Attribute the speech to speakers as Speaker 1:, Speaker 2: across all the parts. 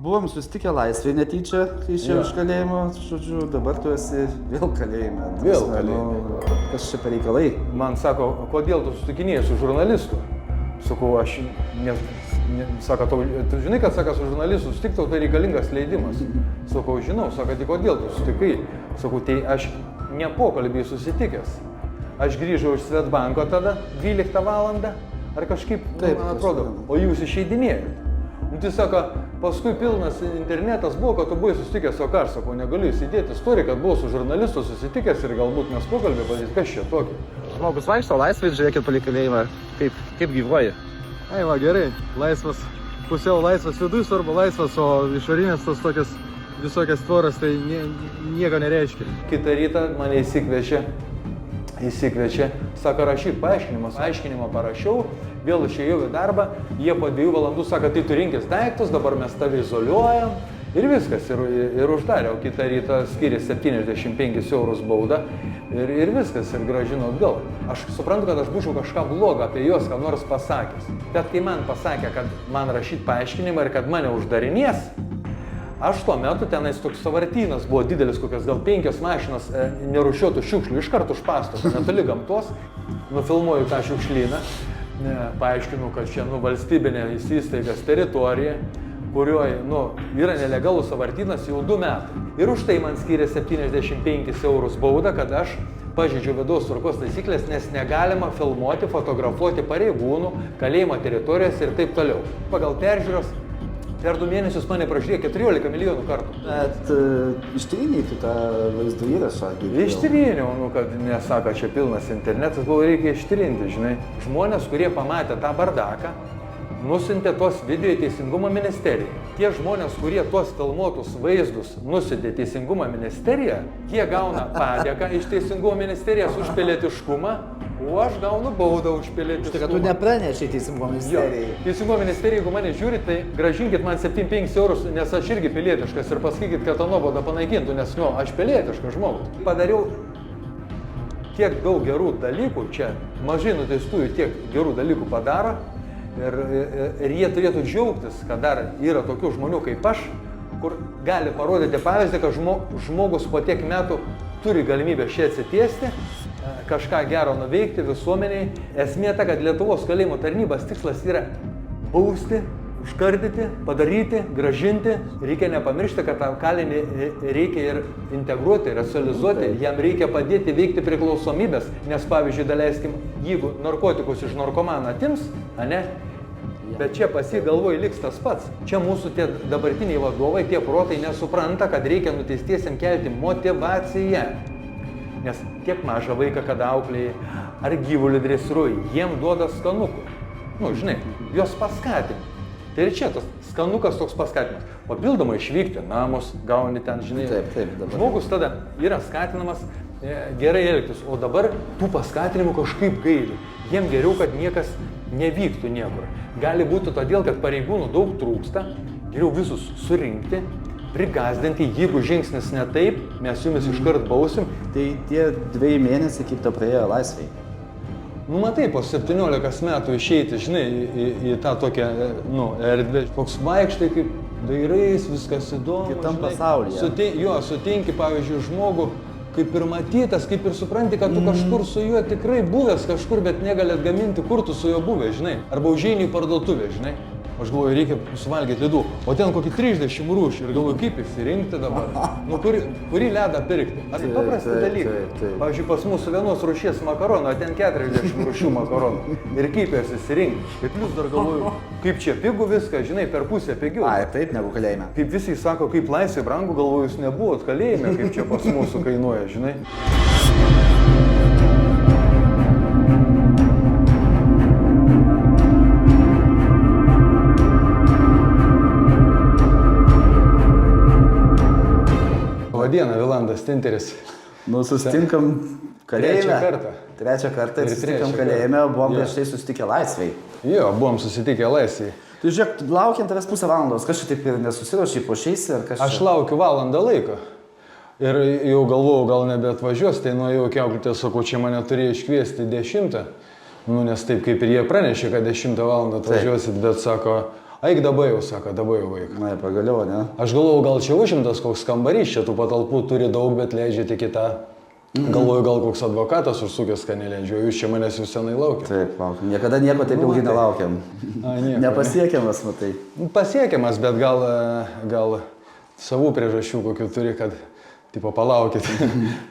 Speaker 1: Buvom susitikę laisvėje netyčia, kai išėjau iš kalėjimo, žodžiu, dabar tu esi vėl kalėjime.
Speaker 2: Vėl kalėjime.
Speaker 1: Kas čia per reikalai?
Speaker 2: Man sako, kodėl tu susitikinėjai su žurnalistu? Sakau, sako, tu žinai, kad sako, su žurnalistu susitikti, tau tai reikalingas leidimas. Sakau, žinau, sako, tai kodėl tu susitikai? Sakau, tai aš ne pokalbį susitikęs. Aš grįžau iš Svetbanko tada, 12 valandą, ar kažkaip,
Speaker 1: Taip,
Speaker 2: man atrodo, o jūs išeidinėjot. Tai sako, paskui pilnas internetas buvo, kad tu buvai susitikęs, o ką aš sakau, negaliu įsidėti istoriją, kad buvau su žurnalistu susitikęs ir galbūt mes pokalbį padaryti, kas čia tokio.
Speaker 1: Žmogus vaikšto laisvėje, žiūrėkit palei kalėjimą, kaip gyvuoji.
Speaker 3: Ai, va, gerai, laisvas, pusiau laisvas vidus arba laisvas, o išorinės tos tokias visokias tvoras, tai nieko nereiškia.
Speaker 2: Kitą rytą mane įsikviečia, sako, rašyk paaiškinimą parašiau, vėl išėjau į darbą, jie po 2 valandų sako, tai tu rinkis daiktus, dabar mes tave izoliuojam ir viskas, ir uždarė, o kitą rytą skyrė 75 eurus baudą ir viskas, ir grąžino atgal. Aš suprantu, kad aš būčiau kažką blogo apie juos, ką nors pasakęs, bet kai man pasakė, kad man rašyti paaiškinimą ir kad mane uždarinės, aš tuo metu tenais toks savartynas buvo didelis, kokias gal 5 mašinas nerūšiuotų šiukšlių, iš karto už pastato, netoli gamtos, nufilmuoju tą šiukšlyną, paaiškinu, kad čia valstybinė įstaigas teritorija, kurioje yra nelegalus savartynas jau 2 metai. Ir už tai man skyrė 75 eurus baudą, kad aš pažeidžiau vidaus tvarkos taisyklės, nes negalima filmuoti, fotografuoti pareigūnų, kalėjimo teritorijos ir taip toliau. Pagal peržiūros per 2 mėnesius mane pražiūrėjo 14 milijonų kartų.
Speaker 1: Bet ištryniai tu tą vaizdų įrašą.
Speaker 2: Ištryniau, kad nesako, čia pilnas internetas, buvo reikia ištrinti, žinai. Žmonės, kurie pamatė tą bardaką, nusintė tos video į Teisingumo ministeriją. Tie žmonės, kurie tuos filmuotus vaizdus nusintė Teisingumo ministeriją, jie gauna padėką iš Teisingumo ministerijos už pilietiškumą, o aš gaunu baudą už pilietiškumą.
Speaker 1: Štai, kad tu nepranešai Teisingumo ministerijai.
Speaker 2: Teisingumo ministerija, jeigu mane žiūrit, tai gražinkit man 75 eurus, nes aš irgi pilietiškas ir pasakykit, kad tą nuobaudą panaikintų, nes aš pilietiškas žmogus. Padariau tiek daug gerų dalykų, čia mažai nuteistųjų tiek gerų dalykų padaro ir jie turėtų džiaugtis, kad dar yra tokių žmonių kaip aš, kur gali parodyti pavyzdį, kad žmogus po tiek metų turi galimybę šią atsitiesti, kažką gero nuveikti visuomeniai. Esmė ta, kad Lietuvos kalėjimų tarnybos tikslas yra bausti, užkardyti, padaryti, grąžinti. Reikia nepamiršti, kad tą kalinį reikia ir integruoti, resocializuoti, jam reikia padėti veikti priklausomybės, nes pavyzdžiui, daleiskim, jeigu narkotikus iš narkomano atims, bet čia pas jį galvoj liks tas pats. Čia mūsų tie dabartiniai vadovai, tie protai nesupranta, kad reikia nuteistiesiem kelti motyvaciją. Nes tiek mažą vaiką, kad auklėjai, ar gyvulių dresiruoji, jiem duoda skanukų. Žinai, juos paskatini. Tai ir čia tas skanukas toks paskatinimas. Papildomai išvykti namus, gauni ten, žinai.
Speaker 1: Taip, dabar.
Speaker 2: Žmogus tada yra skatinamas gerai elgtis, o dabar tų paskatinimų kažkaip gaili. Jiem geriau, kad niekas nevyktų niekur. Gali būti todėl, kad pareigūnų daug trūksta, geriau visus surinkti, prigazdinti, jeigu žingsnis ne taip, mes jumis iškart bausim.
Speaker 1: Tai tie 2 mėnesiai, kaip to praėjo laisvėje?
Speaker 2: Matai, po 17 metų išeiti, žinai, į tą tokią, erdvę. Koks vaikštai, kaip dairais, viskas įdomu.
Speaker 1: Kitam pasaulyje.
Speaker 2: Sutinki, pavyzdžiui, žmogų, kaip ir matytas, kaip ir supranti, kad tu kažkur su juo tikrai buvęs kažkur, bet negali atgaminti, kur tu su juo buvęs, žinai. Arba užeini į parduotuvę, žinai. Aš galvoju, reikia suvalgyti ledų, o ten kokį 30 rūšių ir galvoju, kaip išsirinkti dabar, kurį ledą pirkti. Ar tai paprasti dalykai. Pavyzdžiui, pas mūsų vienos rūšies makaronų, o ten 40 rūšių makaronų. Ir kaip jas išsirinkti. Ir plius dar galvoju, kaip čia pigų viską, žinai, per pusę pigiau.
Speaker 1: Ai, taip, negu kalėjime.
Speaker 2: Kaip visi sako, kaip laisvė brangu, galvoju, jūs nebuvot kalėjime, kaip čia pas mūsų kainuoja, žinai. Dieną, Vilandas Tinteris.
Speaker 1: Susitinkam kalėjime.
Speaker 2: Trečią
Speaker 1: kartą ir susitinkam kalėjime, buvom prieš tai susitikę laisvėje.
Speaker 2: Jo, buvom susitikę laisvėje.
Speaker 1: Tai žiūrėk, laukiant tavęs pusę valandos, kas čia taip ir nesusiruošiai po šiais ir kas čia?
Speaker 2: Aš laukiu valandą laiko. Ir jau galvojau, gal nebeatvažiuos, tai nuėjau iki auklėtės, sakau, čia mane turėjo iškviesti 10. Nes taip kaip ir jie pranešė, kad 10 valandą atvažiuosit, bet sako,
Speaker 3: Eik dabar jau, sako, dabar jau vaik.
Speaker 1: Na, pagaliau, ne?
Speaker 3: Aš galvoju, gal čia užimtas koks kambarys, čia tų patalpų turi daug, bet leidžia tik į tą. Galvoju, gal koks advokatas užsukęs, kad neleidžiu, jūs čia manęs jau senai laukiat.
Speaker 1: Taip, laukiam. Niekada nieko taip ilgai nelaukiam.
Speaker 3: Nieko,
Speaker 1: Nepasiekiamas, matai.
Speaker 3: Pasiekiamas, bet gal savų priežasčių kokių turi, kad, tipo, palaukit,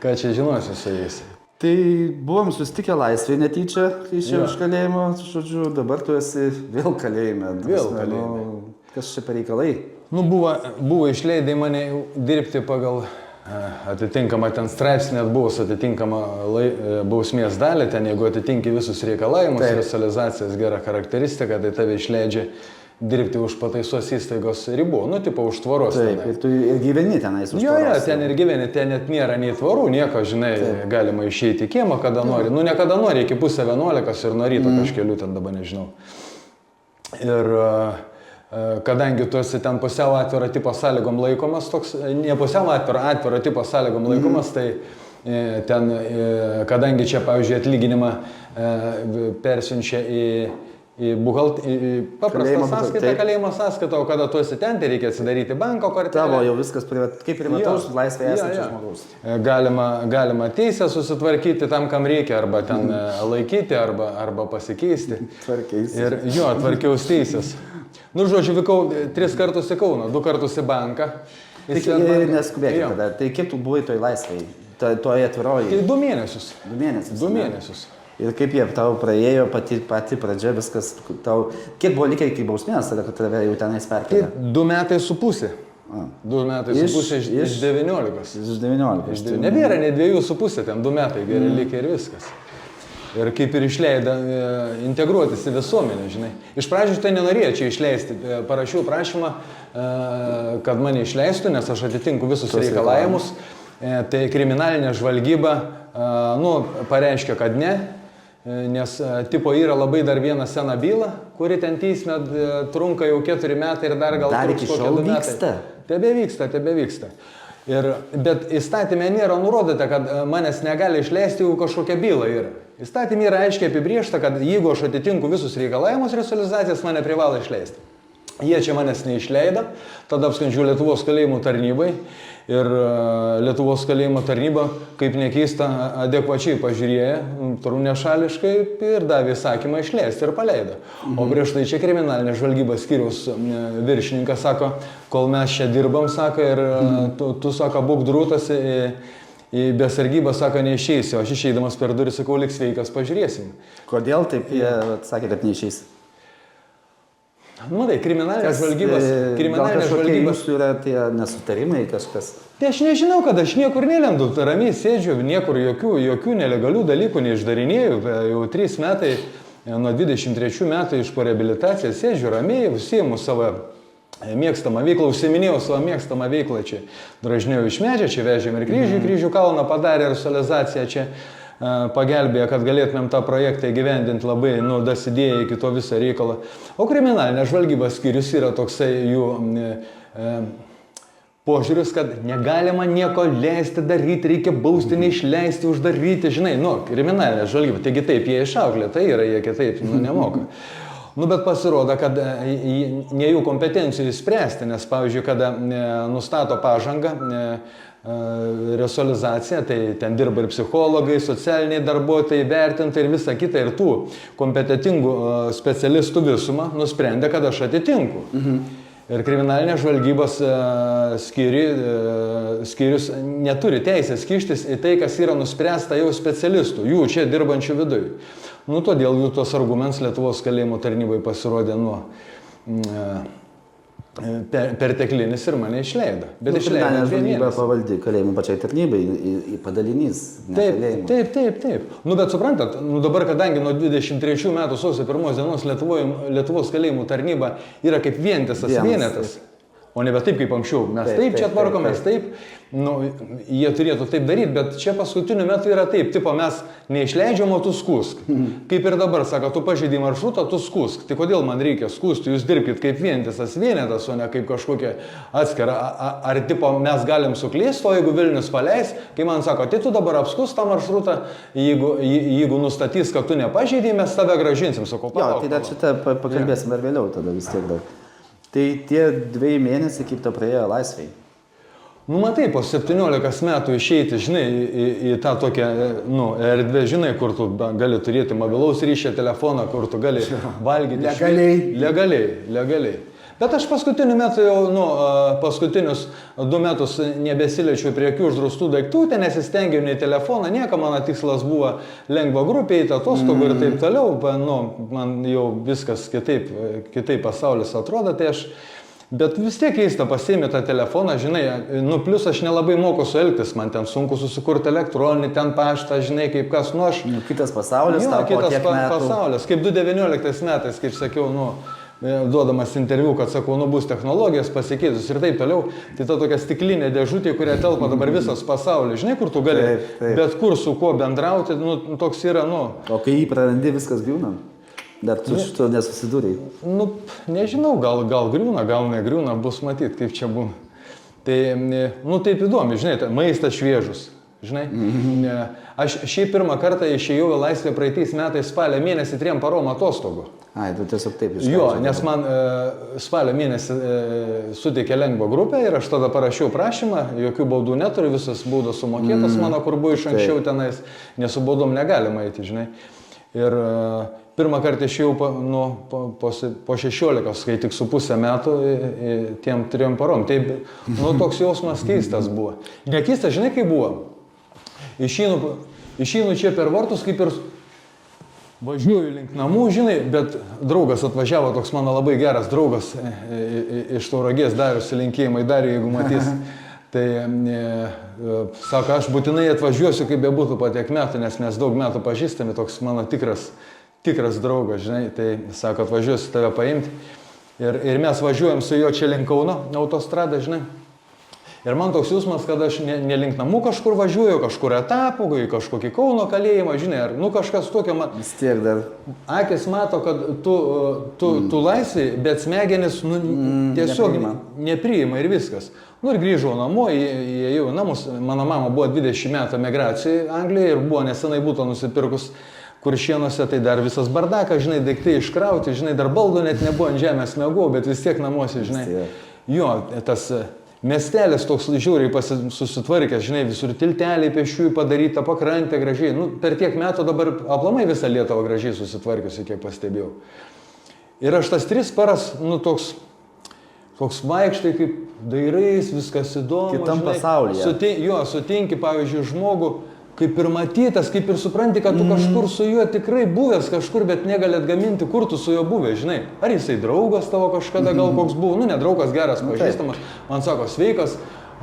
Speaker 3: ką čia žinosi su jais.
Speaker 1: Tai buvom susitikę laisvėje netyčia, kai išėjau iš kalėjimo, žodžiu, dabar tu esi vėl kalėjime.
Speaker 3: Vėl kalėjime.
Speaker 1: Kas čia per reikalai?
Speaker 3: Nu, buvo išleidai mane dirbti pagal atitinkamą ten straipsnį, net buvus atitinkamą bausmės dalį, ten jeigu atitinki visus reikalavimus, resocializacijos gerą charakteristiką, tai tave išleidžia dirbti už pataisos įstaigos ribų, nu, tipo už tvoros.
Speaker 1: Taip, ir tu ir gyveni tenais už tvoros.
Speaker 3: Jo, ten ir gyveni, ten net nėra nei tvorų, nieko, žinai, galima išeiti į kiemą, kada nori. Nu, ne kada nori, iki pusę 11 ir nuo ryto kažkelių ten dabar nežinau. Ir kadangi tu esi ten pusiau atviro tipo sąlygom laikomas, toks, ne pusiau atviro tipo sąlygom laikomas, tai ten, kadangi čia, pavyzdžiui, atlyginimą persiunčia į paprastą sąskaitą, kalėjimo sąskaitą, o kada tu esi ten, tai reikia atsidaryti banko kortelę.
Speaker 1: Tavo jau viskas kaip privataus laisvėje esančio žmogaus.
Speaker 3: Galima teisę susitvarkyti tam, kam reikia, arba ten laikyti, arba pasikeisti.
Speaker 1: Tvarkeisi.
Speaker 3: Ir jo, tvarkiaus teisės. Nu, žodžiu, vykau 3 kartus į Kauną, 2 kartus į banką.
Speaker 1: Neskubėkit tada. Tai kiek tu buvai toj laisvėje, toje atviroje?
Speaker 3: Tai 2 mėnesius.
Speaker 1: 2 mėnesius.
Speaker 3: 2 mėnesius.
Speaker 1: Ir kaip jie tau praėjo pati pradžia, viskas tau... Kiek buvo likę iki bausmės, tada, kad tave jau tenais perkėlė?
Speaker 3: Tai 2 metai su pusė. 2 metai su pusė iš 19.
Speaker 1: Iš 19.
Speaker 3: Nebėra, ne 2,5, ten 2 metai gerai likę ir viskas. Ir kaip ir išleido integruotis į visuomenę, žinai. Iš pradžių tai nenorėjau čia išleisti. Parašiau prašymą, kad mane išleistų, nes aš atitinku visus reikalavimus. Tai kriminalinė žvalgyba, pareiškia, kad ne. Nes tipo yra labai dar viena sena byla, kuri ten teisme trunka jau 4 metai ir dar gal truks kokie 2 metai. Tebevyksta. Bet įstatymė nėra nurodyta, kad manęs negali išleisti, jeigu kažkokia byla yra. Įstatymė yra aiškiai apibriešta, kad jeigu aš atitinku visus reikalavimus resocializacijos, mane privalo išleisti. Jie čia manęs neišleido, tada apskandžiau Lietuvos kalėjimų tarnybai ir Lietuvos kalėjimo tarnyba, kaip nekeista, adekvačiai pažiūrėjo, nešališkai ir davė įsakymą išleisti ir paleido. O prieš tai čia kriminalinė žvalgybos skyriaus viršininkas sako, kol mes čia dirbam, sako, ir tu sako, būk drūtas į besargybą, sako, neišeisi, o aš išeidamas per durį sakau, liks sveikas, pažiūrėsim.
Speaker 1: Kodėl taip jie sakė, kad neišeisi?
Speaker 3: Nu, tai kriminalinės žvalgybos.
Speaker 1: Gal kažkokie jūsų yra tie nesutarimai, kažkas?
Speaker 3: Tai aš nežinau, kad aš niekur nelendu, ramiai sėdžiu, niekur jokių nelegalių dalykų neišdarinėjau. Jau 3 metai, nuo 23 metų iš po reabilitacijos sėdžiu ramiai, užsiimu savo mėgstamą veiklą, užsiminėjau savo mėgstamą veiklą čia. Dražniau iš medžio, čia vežėm ir kryžių kalną padarė, resocializaciją čia pagelbėjo, kad galėtumėm tą projektą įgyvendinti labai, dasidėję iki to visą reikalą. O kriminalinė žvalgybos skyrius yra toksai jų požiūris, kad negalima nieko leisti daryti, reikia bausti, neišleisti, uždaryti, žinai, kriminalinė žvalgyba. Taigi taip, jie išauklėta yra, jie kitaip nemoka. Bet pasirodo, kad ne jų kompetencijų spręsti, nes, pavyzdžiui, kada nustato pažangą, resocializacija, tai ten dirba ir psichologai, socialiniai darbuotojai, vertintai ir visa kita, ir tų kompetitingų specialistų visumą nusprendė, kad aš atitinku. Ir kriminalinės žvalgybos skyrius neturi teisės kištis į tai, kas yra nuspręsta jau specialistų, jų čia dirbančių viduje. Todėl jų tos argumentas Lietuvos kalėjimo tarnybai pasirodė perteklinis ir mane išleido. Bet išleido
Speaker 1: žvalgyba pavaldi kalėjimų pačiai tarnybai, į padalinys.
Speaker 3: Taip. Bet suprantat, dabar, kadangi nuo 23 metų sausio 1 dienos Lietuvos kalėjimų tarnyba yra kaip vientisas vienetas, o nebe taip kaip anksčiau. Mes taip čia tvarkomės, taip. Jie turėtų taip daryti, bet čia paskutiniu metu yra taip, tipo mes neišleidžiam, o tu skūsk. Kaip ir dabar, sako, tu pažeidai maršrutą, tu skūsk. Tai kodėl man reikia skūsti, jūs dirbkit kaip vientisas vienetas, o ne kaip kažkokia atskira. Ar tipo mes galim suklysti, o jeigu Vilnius paleis, kai man sako, tai tu dabar apskūs tą maršrutą, jeigu nustatys, kad tu nepažeidai, mes tave gražinsim, sako, palauk.
Speaker 1: Jo, tai dar šitą pakalbėsim dar vėliau tada vis tiek daug. Tai tie 2 mėnesiai kaip to praėjo laisvai.
Speaker 3: Nu, matai, po 17 metų išeiti, žinai, į tą tokią, nu, erdvę, žinai, kur tu gali turėti mobilaus ryšio telefoną, kur tu gali valgyti. Legaliai. Bet aš paskutiniu metu jau, nu, paskutinius 2 metus nebesiliečiau prie jokių uždraustų daiktų, ten nesistengiau nei telefoną, nieko, mano tikslas buvo lengva grupė, į atostogų ir taip toliau, nu, man jau viskas kitaip pasaulis atrodo, tai aš... Bet vis tiek keista pasiėmė tą telefoną, žinai, nu, plus aš nelabai moku suelgtis, man ten sunku susikurti elektroninį, ten paštą, žinai, kaip kas, nu, aš...
Speaker 1: Nu, kitas pasaulis,
Speaker 3: jo, kitas pasaulis, kaip 2019 metais, kaip sakiau, nu, duodamas interviu, kad sakau, nu, bus technologijos pasikeitus ir taip toliau, tai ta tokia stiklinė dėžutė, kuria telpa dabar visas pasaulis, žinai, kur tu gali bet kur su kuo bendrauti, nu, toks yra, nu... O
Speaker 1: kai jį prarandi, viskas griūna? Dar tu šito nesusidūrei?
Speaker 3: Nu, nežinau, gal griūna, gal negriūna, bus matyti, kaip čia būna. Tai, nu, taip įdomi, žinai, maistas šviežus, žinai. Aš šiaip pirmą kartą išėjau į laisvę praeitais metais spalio mėnesį 3 parom atostogų.
Speaker 1: Ai, tu tiesiog taip išėjau.
Speaker 3: Jo, nes man spalio mėnesį suteikė lengvą grupę ir aš tada parašiau prašymą, jokių baudų neturiu, visas baudos sumokėtas mano, kur buvo iš anksčiau tenais, nes su baudom negalima eiti, žinai. Ir pirmą kartą išėjau po 16, kai tik su pusę metų tiem 3 parom. Tai, nu, toks jausmas keistas buvo. Nekeistas, žinai, kaip buvo. Išeinu čia per vartus, kaip ir važiuoju link namų, žinai, bet draugas atvažiavo, toks mano labai geras draugas iš Tauragės, Darius, linkėjimai Dariui, jeigu matys. Tai sako, aš būtinai atvažiuosiu, kaip bebūtų po tiek metų, nes mes daug metų pažįstami, toks mano tikras draugas, žinai, tai sako, atvažiuosiu tave paimti. Ir mes važiuojam su juo čia link Kauno autostradą, žinai. Ir man toks jausmas, kad aš ne link namų kažkur važiuoju, kažkur etapų, į kažkokį Kauno kalėjimą, žinai, ar nu kažkas tokio man...
Speaker 1: Vis tiek dar.
Speaker 3: Akis mato, kad tu laisvai, bet smegenis tiesiog nepriima ir viskas. Nu ir grįžau namo, įėjau į namus, mano mama buvo 20 metų emigracijoje Anglijoje ir buvo nesenai būtų nusipirkus Kuršėnuose, tai dar visas bardakas, žinai, daiktai iškrauti, žinai, dar baldų net nebuvo ant žemės mėgau, bet vis tiek namuose, žinai. Jo, tas miestelis toks žiūriai susitvarkęs, žinai, visur tilteliai pėsčiųjų padaryta, pakrantė gražiai. Nu, per tiek metų dabar aplamai visą Lietuvą gražiai susitvarkiusi, kiek pastebėjau. Ir aš tas 3 paras, nu, toks vaikštai kaip dairais, viskas įdomu.
Speaker 1: Kitam pasaulyje.
Speaker 3: Sutinki, pavyzdžiui, žmogų, kaip ir matytas, kaip ir supranti, kad tu kažkur su juo tikrai buvęs kažkur, bet negali atgaminti, kur tu su juo buvęs, žinai. Ar jisai draugas tavo kažkada gal koks buvo, nu, ne draugas, geras, pažįstamas. Man sako, sveikas,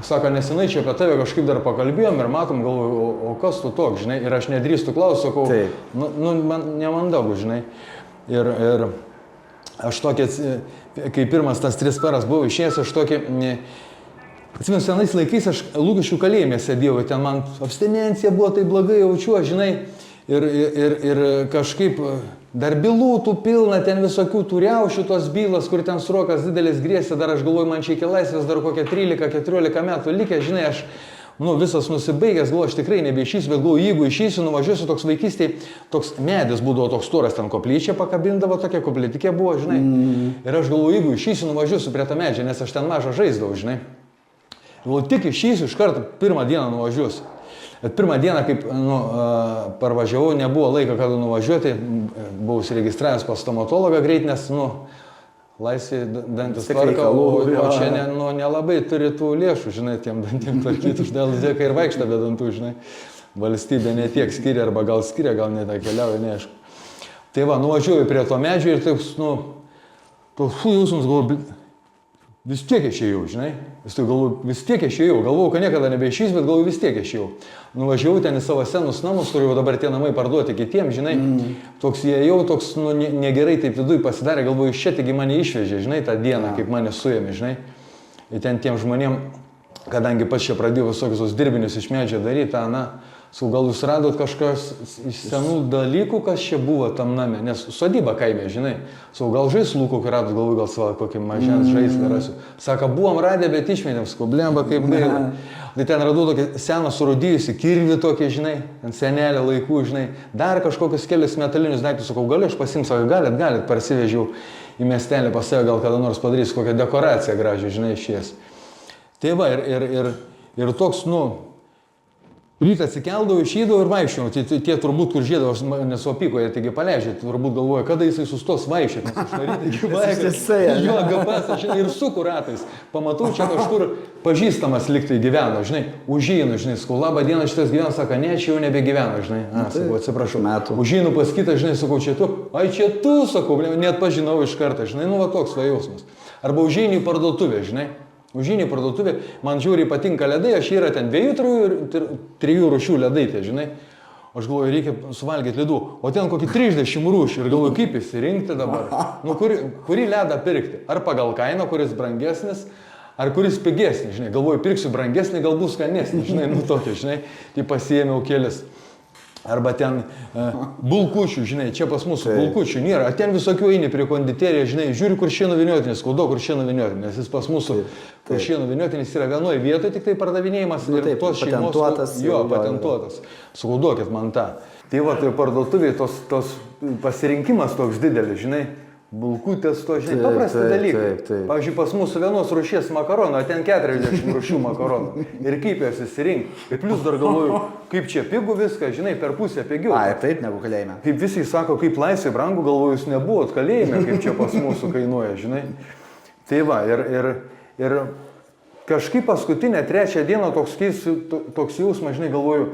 Speaker 3: sako, nesenai čia apie tave kažkaip dar pakalbėjom ir matom, galvoju, o kas tu toks, žinai. Ir aš nedrįstu klausti, sakau, nu, man nemandagu, žinai. Ir aš tokia, kai pirmas tas 3 paras buvo išėjęs, aš tokia... Atsimenu, senais laikais aš Lukiškių kalėjime sėdėjau, ten man abstinencija buvo, tai blogai jaučiu, žinai, ir kažkaip dar bylų tų pilna, ten visokių tų riaušių tos bylas, kur ten srokas didelis grėsė, dar aš galvoju, man čia iki laisvės dar kokie 13-14 metų likę, žinai, aš, nu, visas nusibaigęs, galvoju, aš tikrai nebeišysiu, bet galvoju, jeigu išysiu, nuvažiuosiu, toks vaikystėj, toks medis būdavo toks storas, ten koplyčia pakabindavo, tokia koplytikė buvo, žinai, ir aš galvoju, jeigu išysiu, nuvažiuosiu prie tą medžią, nes aš ten mažą žaisdavau, žinai. Tik išeisiu, iš karto pirmą dieną nuvažiuosiu. Bet pirmą dieną, kaip parvažiavau, nebuvo laiko, kada nuvažiuoti, buvau įsiregistravęs pas stomatologą greit, nes, laisvė dantis tvarka, o čia nelabai turi tų lėšų, žinai, tiem dantim tvarkyti, uždėl dėka ir vaikšta be dantų, žinai. Valstybė netiek skiria, arba gal skiria, gal netakeliauja, neaišku. Tai va, nuvažiuoju prie to medžio ir toks, toks jausmas, galvoju, vis tiek išėjau, žinai. Vis tiek išėjau. Galvojau, kad niekada nebeišys, bet galvoju, vis tiek išėjau. Nuvažiavau ten į savo senus namus, kur jau dabar tie namai parduoti kitiems, žinai. Toks įėjau, toks, negerai taip viduj pasidarė. Galvoju, iš čia taigi mane išvežė, žinai, tą dieną, kaip mane suėmė, žinai. Ir ten tiem žmonėm, kadangi pats čia pradėjau visokius dirbinius iš medžio daryti, gal jūs radot kažkas iš senų dalykų, kas čia buvo tam name, nes sodyba kaime, žinai, gal žaislų kokį radot, galvoju, gal savo kokį mažens žaislą rasiu. Sako, buvom radę, bet išmėtėm, skoblemba kaip gaila. Tai ten radau tokį seną surūdijusi kirvį tokį, žinai, ant senelio laikų, žinai, dar kažkokius kelius metalinius daiktus, sakau, gal aš pasimsiu, galit, parsivežiau. į miestelį pas save gal kada nors padarys kokią dekoraciją gražią, žinai, išies. Tai va, ir toks, rytą atsikeldavau, išeidavau ir vaikščiau. Tie turbūt, kur žiedavo, aš nesupyko, jie taigi paleidžia, turbūt galvoja, kada jisai sustos vaikščioti. Nes aš varyti iki vaikščioti. Jo, gapas, aš ir suku ratais. Pamatau, čia kažkur pažįstamas liktai gyveno, žinai, užeinu, žinai, sakau, labą dieną šitas gyvena, sako, ne, čia jau nebegyvena, žinai. Sakau, atsiprašau. Užeinu pas kitą, žinai, sakau, čia tu, ai čia tu, sakau, net pažinau iš karto, žinai, va toks va jausmas. Arba užeinu į parduotuvę, žinai. Užinį parduotuvė, man žiūriai patinka ledai, aš yra ten 2-3 rūšių ledai, tie, žinai. Aš galvoju, reikia suvalgyti ledų, o ten kokį 30 rūšių ir galvoju, kaip įsirinkti dabar. Kurį ledą pirkti? Ar pagal kainą, kuris brangesnis, ar kuris pigesnis, žinai. Galvoju, pirksiu brangesnį, gal bus skanesnis, žinai, tokia, žinai. Tai pasiėmiau kelis. Arba ten bulkučių, žinai, čia pas mūsų bulkučių nėra, ten visokių eini prie konditerijos, žinai, žiūri, kur šieno vyniotinis, skaudo, kur šieno vyniotinis, nes jis pas mūsų, kur šieno vyniotinis yra vienoje vietoje, tik tai pardavinėjimas ir tos šeimos. Patentuotas. Jo, patentuotas. Sugaudokit man tą. Tai va, tai parduotuvėje tos pasirinkimas toks didelis, žinai. Bulkutės to, žinai, paprasti dalykai. Pavyzdžiui, pas mūsų vienos rūšies makaronų, ten 40 rūšių makaronų. Ir kaip jas įsirinkti. Ir plus dar galvoju, kaip čia pigų viską, žinai, per pusę pigiau.
Speaker 1: Taip, negu kalėjime.
Speaker 3: Kaip visi sako, kaip laisvė brangu, galvoju, jūs nebuvot kalėjime, kaip čia pas mūsų kainuoja, žinai. Tai va, ir kažkaip paskutinę trečią dieną toks jausmas, žinai, galvoju,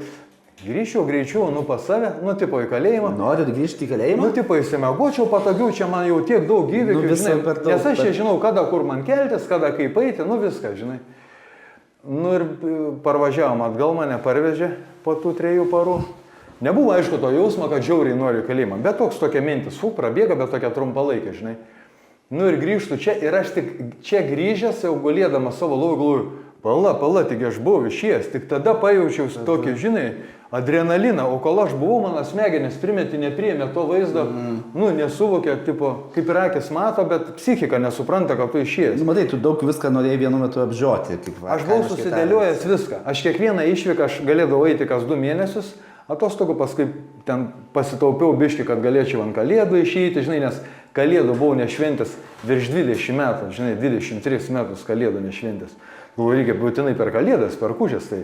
Speaker 3: grįžčiau greičiau, pas save, tipo į kalėjimą.
Speaker 1: Noriu grįžti į kalėjimą?
Speaker 3: Tipo įsimiegočiau patogiau, čia man jau tiek daug įvykių, žinai. Nes aš čia žinau, kada kur man keltis, kada kaip eiti, viską, žinai. Ir parvažiavom atgal, mane parvežė po tų 3 parų. Nebuvo aišku to jausmo, kad žiauriai noriu į kalėjimą, bet tokia mintis, prabėga, bet tokia trumpalaikė, žinai. Ir grįžtu čia ir aš tik čia grįžęs, jau gulėdamas savo lovą, galvoju, pala, tik aš buvau išėjęs, tik tada pajaučiau tokį, žinai, adrenaliną, o kol aš buvau, mano smegenis nepriėmė to vaizdo, nesuvokė, kaip ir akis mato, bet psichika nesupranta, kad tu išėjęs.
Speaker 1: Matai, tu daug viską norėjai vienu metu apžioti.
Speaker 3: Aš buvau susidėliojęs viską. Aš kiekvieną išvyką aš galėdavau eiti kas 2 mėnesius, atostogų paskui ten pasitaupiau biškį, kad galėčiau ant kalėdų išeiti, žinai, nes kalėdų buvau nešventęs virš 20 metų, žinai, 23 metus kalėdų nešventęs. Galvoju, reikia būtinai per kalėdas, per kūčias, tai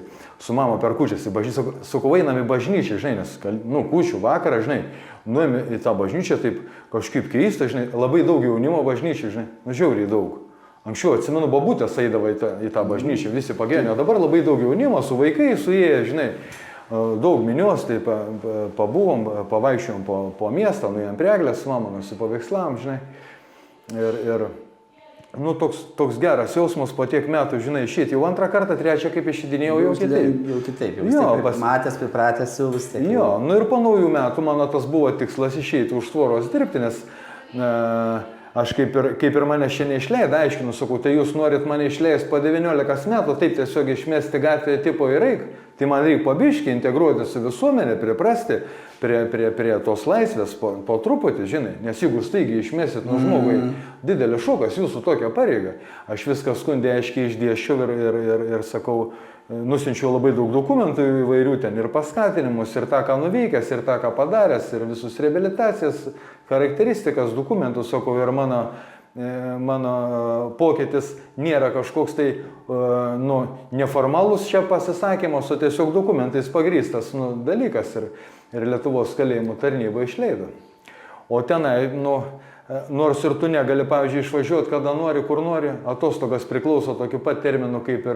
Speaker 3: su mama per kūčias į bažnyčią, sakau, einam į bažnyčią, žinai, nes, kūčių vakarą, žinai, nuėjome į tą bažnyčią, taip kažkaip keista, žinai, labai daug jaunimo bažnyčių, žinai, žiauriai daug. Anksčiau, atsimenu, babutės eidavo į tą bažnyčią, visi pagyvenę, o dabar labai daug jaunimo, su vaikais, suėję, žinai, daug minios, tai pabuvom, pavaikščiom po miestą, nuėjom prie eglės, su mama nusipaveikslam, žinai, ir toks geras jausmas po tiek metų, žinai, išėti. Jau 2 kartą, 3 kaip išidinėjau, jau kitaip.
Speaker 1: Jau kitaip, jau matęs, pripratęs jau vis tiek.
Speaker 3: Jo, ir po naujų metų mano tas buvo tikslas išėti už tvoros dirbti, nes aš kaip ir mane šiandien išleido, aiškinu, sakau, tai jūs norit mane išleisti po 19 metų, taip tiesiog išmesti gatvėje tipo ir reik, tai man reikia pabiškiai integruotis į visuomenę, priprasti prie tos laisvės po truputį, žinai, nes jeigu staigiai išmesit žmogui didelis šokas, jūsų tokia pareiga. Aš viską skundė aiškiai išdėsčiau ir sakau, nusinčiau labai daug dokumentų įvairių ten ir paskatinimus, ir tą, ką nuveikęs, ir tą, ką padaręs, ir visus reabilitacijas, charakteristikas, dokumentus, sakau, ir mano pokytis nėra kažkoks tai neformalus čia pasisakymas, o tiesiog dokumentais pagrįstas dalykas ir Lietuvos kalėjimų tarnyba išleido. O tenai, nors ir tu negali, pavyzdžiui, išvažiuoti, kada nori, kur nori, atostogas priklauso tokiu pat terminu kaip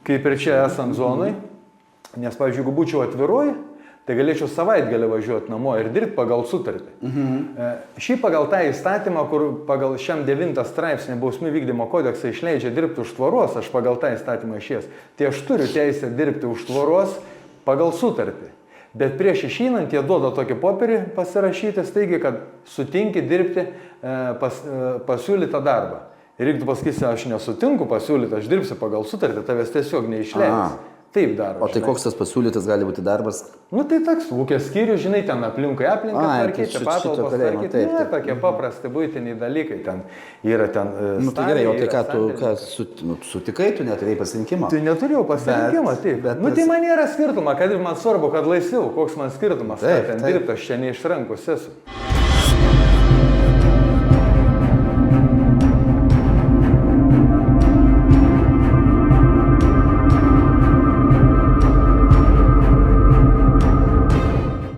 Speaker 3: ir čia esant zonai, nes, pavyzdžiui, jeigu būčiau atviroj, tai galėčiau savaitgalį važiuoti namo ir dirbti pagal sutartį. Šį pagal tą įstatymą, kur pagal šiam 9 straipsnį bausmių vykdymo kodeksą išleidžia dirbti už tvoros, aš pagal tą įstatymą išėjęs, tai aš turiu teisę dirbti už tvoros pagal sutartį. Bet prieš išeinant jie duoda tokį popierį pasirašyti, taigi, kad sutinki dirbti pasiūlytą darbą. Ir jeigu tu pasakysi, aš nesutinku pasiūlyti, aš dirbsiu pagal sutartį, tavęs tiesiog neišleis. Taip daro.
Speaker 1: O tai koks tas pasiūlytas gali būti darbas?
Speaker 3: Tai toks ūkio skyrius, žinai, ten aplinką tvarkyti, patalpos tvarkyti. Ne, tokie paprasti buitiniai dalykai. Ten yra ten...
Speaker 1: Tai gerai, o tai ką tu sutikai, tu neturėjai pasirinkimo?
Speaker 3: Tai neturėjau pasirinkimo, taip. Tai man nėra skirtuma, kad man svarbu, kad laisviau, koks man skirtumas, kad ten dirbti, aš čia neišrankus esu.